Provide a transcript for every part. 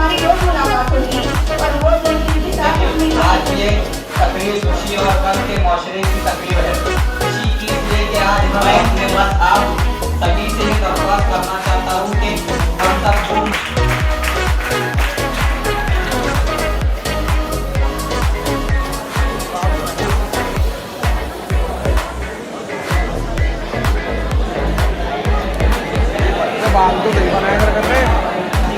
हमारी रोज मुलाकात होगी और रोज लड़की के साथ अपनी आज ये तकरीर खुशी और गम के माशरे की तकरीर है। खुशी की इसलिए कि आज मैं अपने बस आप सभी से एक दरख्वास्त करना चाहता हूँ कि हम सबको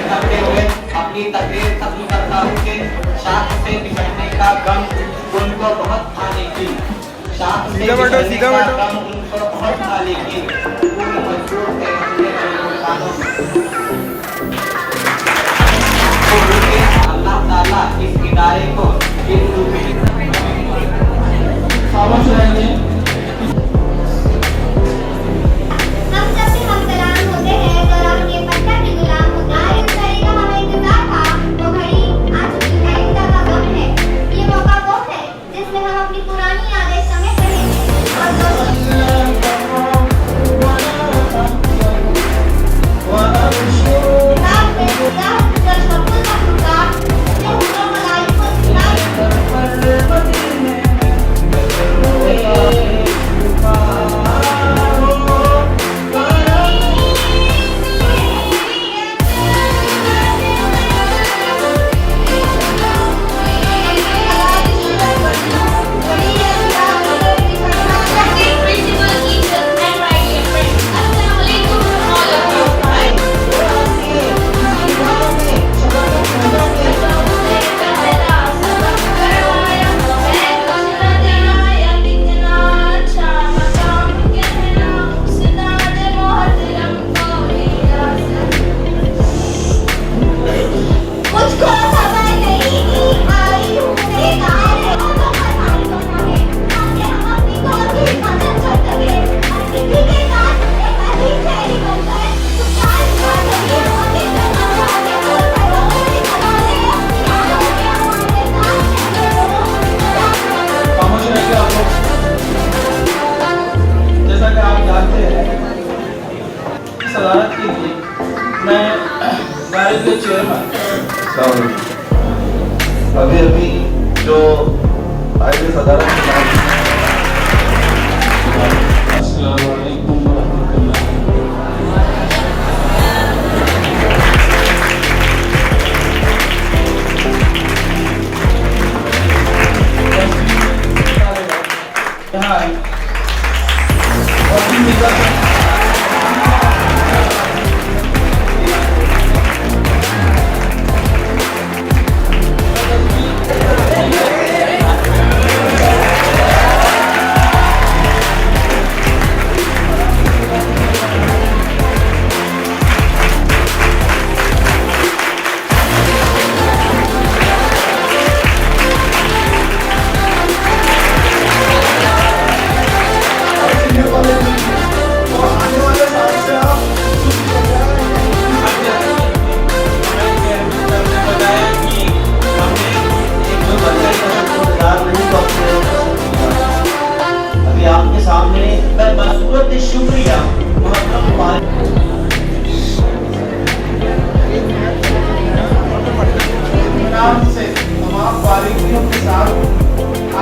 करते हुए अपनी तकरीर खत्म करता हूँ कि शाख से बिछड़ने का गम उनको बहुत था, लेकिन शाख से बिछड़ने का गम उनको बहुत था, लेकिन पूरी मजबूर थे अपने गुलकानों में। अल्लाह ताला इस इदारे को इस खामोश रहेंगे। हम जब भी हम सलाम होते हैं तो हम ये पत्थर के गुलाम होते हैं। इस घड़ी का हमें इंतजार था, वो घड़ी आ चुकी है। इंतजार का गम है, ये मौका वो है जिसमें हम अपनी पुरानी यादें समेट रहे हैं और सदारत के लिए मैं वारिस के चेयरमैन अभी अभी जो आए सदारत अस्सलाम वालेकुम वरहमतुल्लाह। यहाँ आए और भी मिलकर आपके सामने मैं बसूरत शुक्रिया से तमाम बारीकियों के साथ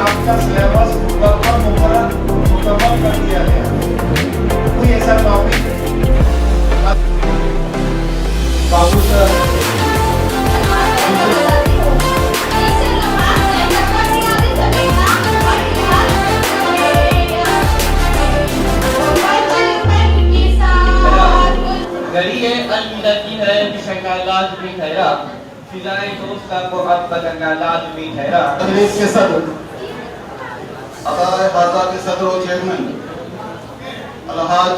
आपका सिलेबस मुकम्मल कर दिया गया। कोई ऐसा टॉपिक बाबू सर गरीए अलमुदकी है बिशंगालाज भी ठहरा, फिजाए दोस्त का को अब बदंगालाज भी ठहरा। तदरीस के सदर अदाए हाजा के सदर और चेयरमैन अलहाज